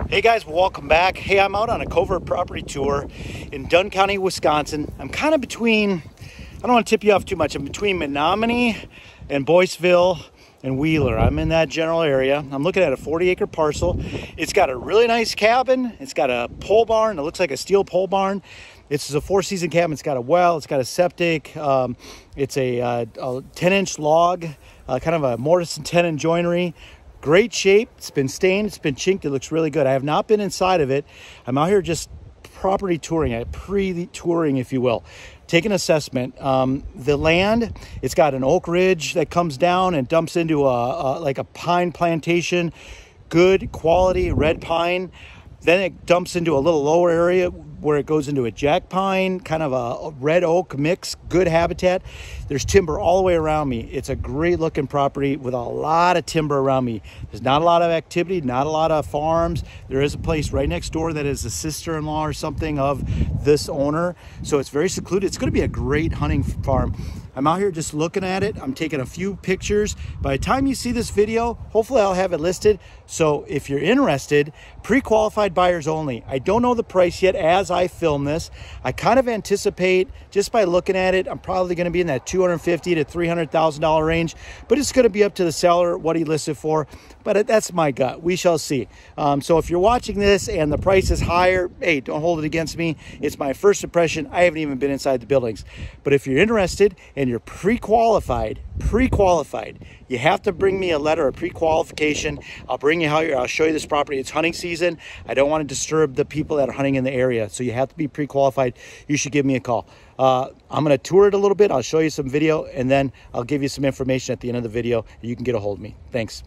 Hey guys, welcome back. Hey, I'm out on a covert property tour in Dunn County, Wisconsin. I'm kind of between, I don't want to tip you off too much, I'm between Menominee and Boyceville and Wheeler. I'm in that general area. I'm looking at a 40-acre parcel. It's got a really nice cabin. It's got a pole barn. It looks like a steel pole barn. This is a 4-season cabin. It's got a well. It's got a septic. It's a 10-inch log, kind of a mortise and tenon joinery. Great shape. It's been stained. It's been chinked. It looks really good. I have not been inside of it. I'm out here just property touring, pre-touring, if you will. Take an assessment. The land, it's got an oak ridge that comes down and dumps into like a pine plantation. Good quality red pine. Then it dumps into a little lower area where it goes into a jack pine, kind of a red oak mix, good habitat. There's timber all the way around me. It's a great looking property with a lot of timber around me. There's not a lot of activity, not a lot of farms. There is a place right next door that is a sister-in-law or something of this owner. So it's very secluded. It's going to be a great hunting farm. I'm out here just looking at it. I'm taking a few pictures. By the time you see this video, hopefully I'll have it listed. So if you're interested, pre-qualified buyers only. I don't know the price yet as I film this. I kind of anticipate, just by looking at it, I'm probably going to be in that $250,000 to $300,000 range, but it's going to be up to the seller what he lists it for. But that's my gut. We shall see. So if you're watching this and the price is higher, hey, don't hold it against me. It's my first impression. I haven't even been inside the buildings. But if you're interested and you're pre-qualified, you have to bring me a letter of pre-qualification. I'll bring you out here. I'll show you this property. It's hunting season. I don't want to disturb the people that are hunting in the area. So you have to be pre-qualified. You should give me a call. I'm going to tour it a little bit. I'll show you some video, and then I'll give you some information at the end of the video. You can get a hold of me. Thanks.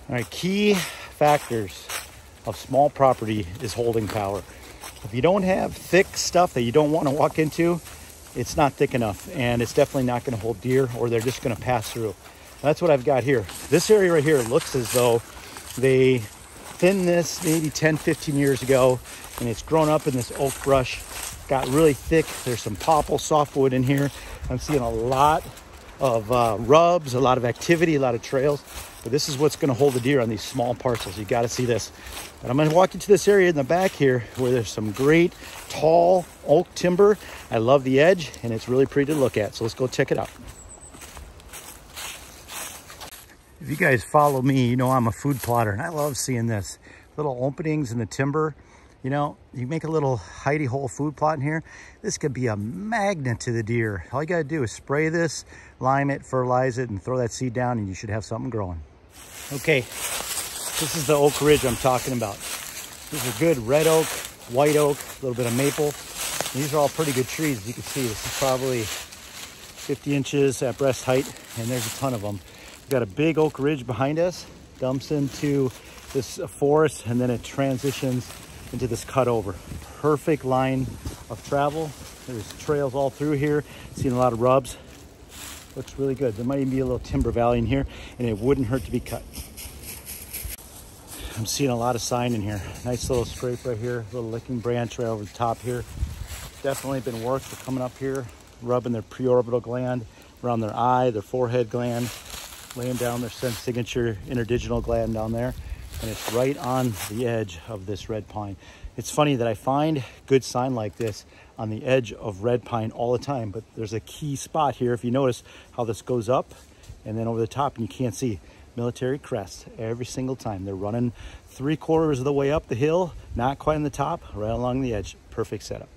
All right, key factors of small property is holding power. If you don't have thick stuff that you don't want to walk into, it's not thick enough, and it's definitely not going to hold deer, or they're just going to pass through. That's what I've got here. This area right here looks as though they thinned this maybe 10, 15 years ago, and it's grown up in this oak brush. Got really thick. There's some popple softwood in here. I'm seeing a lot of rubs, a lot of activity, a lot of trails. But this is what's going to hold the deer on these small parcels. You got to see this. And I'm going to walk into this area in the back here where there's some great tall oak timber. I love the edge, and it's really pretty to look at. So let's go check it out. If you guys follow me, you know I'm a food plotter, and I love seeing this. Little openings in the timber. You know, you make a little hidey hole food plot in here. This could be a magnet to the deer. All you got to do is spray this, lime it, fertilize it, and throw that seed down, and you should have something growing. Okay, this is the oak ridge I'm talking about. This is a good red oak, white oak, a little bit of maple. These are all pretty good trees. As you can see, this is probably 50 inches at breast height, and there's a ton of them. We've got a big oak ridge behind us, dumps into this forest, and then it transitions into this cutover. Perfect line of travel. There's trails all through here. Seeing a lot of rubs. Looks really good. There might even be a little timber valley in here, and it wouldn't hurt to be cut. I'm seeing a lot of sign in here. Nice little scrape right here. A little licking branch right over the top here. Definitely been worked for coming up here, rubbing their preorbital gland around their eye, their forehead gland, laying down their signature interdigital gland down there. And it's right on the edge of this red pine. It's funny that I find good sign like this on the edge of red pine all the time, but there's a key spot here. If you notice how this goes up and then over the top, and you can't see military crest every single time. They're running 3/4 of the way up the hill, not quite on the top, right along the edge. Perfect setup.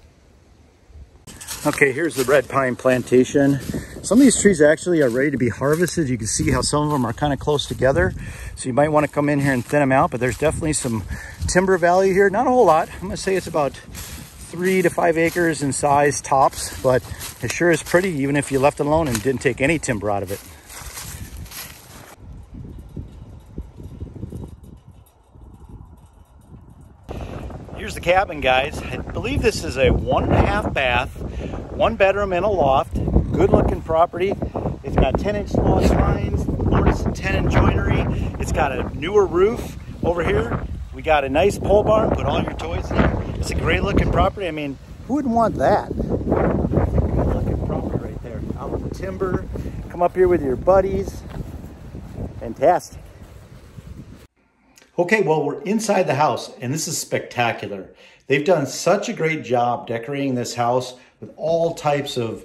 Okay, here's the red pine plantation. Some of these trees actually are ready to be harvested. You can see how some of them are kind of close together. So you might want to come in here and thin them out, but there's definitely some timber value here. Not a whole lot. I'm going to say it's about 3 to 5 acres in size tops, but it sure is pretty even if you left it alone and didn't take any timber out of it. Here's the cabin, guys. I believe this is a 1.5 bath, 1 bedroom and a loft. Good looking property. It's got 10-inch log lines, mortise and tenon joinery. It's got a newer roof over here. We got a nice pole barn. Put all your toys in there. It's a great looking property. I mean, who wouldn't want that? Good looking December. Come up here with your buddies. Fantastic. Okay, well, we're inside the house, and this is spectacular. They've done such a great job decorating this house with all types of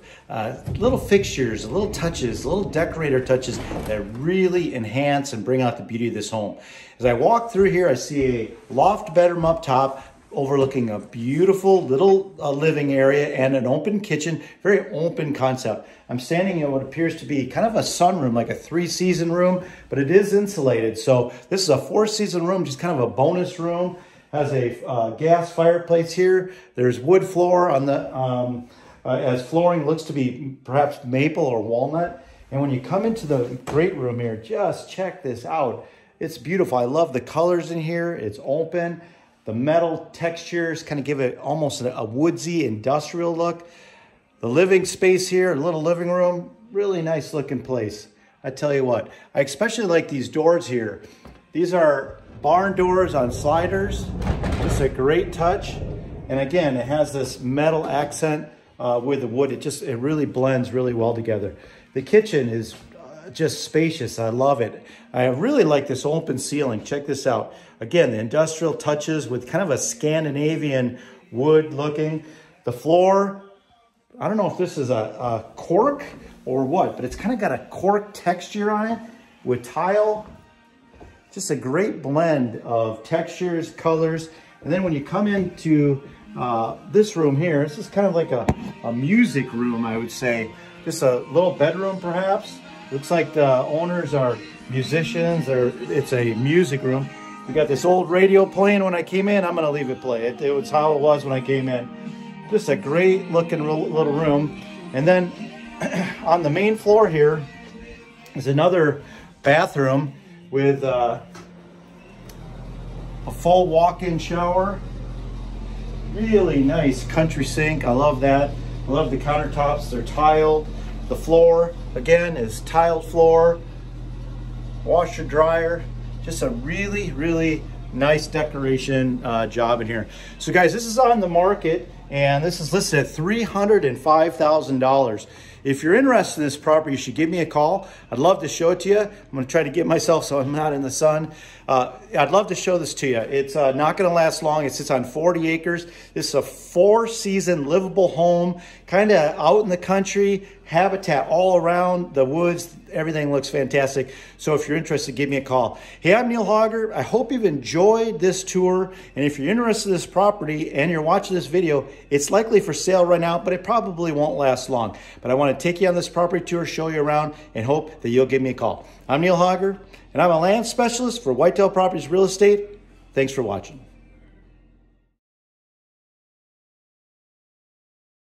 little fixtures, little touches, little decorator touches that really enhance and bring out the beauty of this home. As I walk through here, I see a loft bedroom up top overlooking a beautiful little living area and an open kitchen, very open concept. I'm standing in what appears to be kind of a sunroom, like a 3-season room, but it is insulated. So this is a 4-season room, just kind of a bonus room. Has a gas fireplace here. There's wood floor on the, as flooring looks to be perhaps maple or walnut. And when you come into the great room here, just check this out. It's beautiful. I love the colors in here. It's open. The metal textures kind of give it almost a woodsy industrial look. The living space here, a little living room, really nice looking place. I tell you what, I especially like these doors here. These are barn doors on sliders. Just a great touch. And again, it has this metal accent with the wood. It really blends really well together. The kitchen is just spacious. I love it. I really like this open ceiling. Check this out. Again, the industrial touches with kind of a Scandinavian wood looking. The floor, I don't know if this is a cork or what, but it's kind of got a cork texture on it with tile. Just a great blend of textures, colors. And then when you come into this room here, this is kind of like a music room, I would say. Just a little bedroom, perhaps. Looks like the owners are musicians, or it's a music room. We got this old radio playing when I came in. I'm gonna leave it play. It was how it was when I came in. Just a great looking little room. And then on the main floor here is another bathroom with a full walk-in shower. Really nice country sink. I love that. I love the countertops. They're tiled. The floor, again, is tiled floor. Washer, dryer. Just a really, really nice decoration job in here. So guys, this is on the market, and this is listed at $305,000. If you're interested in this property, you should give me a call. I'd love to show it to you. I'm going to try to get myself so I'm not in the sun. I'd love to show this to you. It's not going to last long. It sits on 40 acres. This is a 4-season livable home, kind of out in the country, habitat all around the woods. Everything looks fantastic. So if you're interested, give me a call. Hey, I'm Neil Hogger. I hope you've enjoyed this tour. And if you're interested in this property and you're watching this video, it's likely for sale right now, but it probably won't last long. But I want to take you on this property tour, show you around, and hope that you'll give me a call. I'm Neil Hogger, and I'm a land specialist for Whitetail Properties Real Estate. Thanks for watching.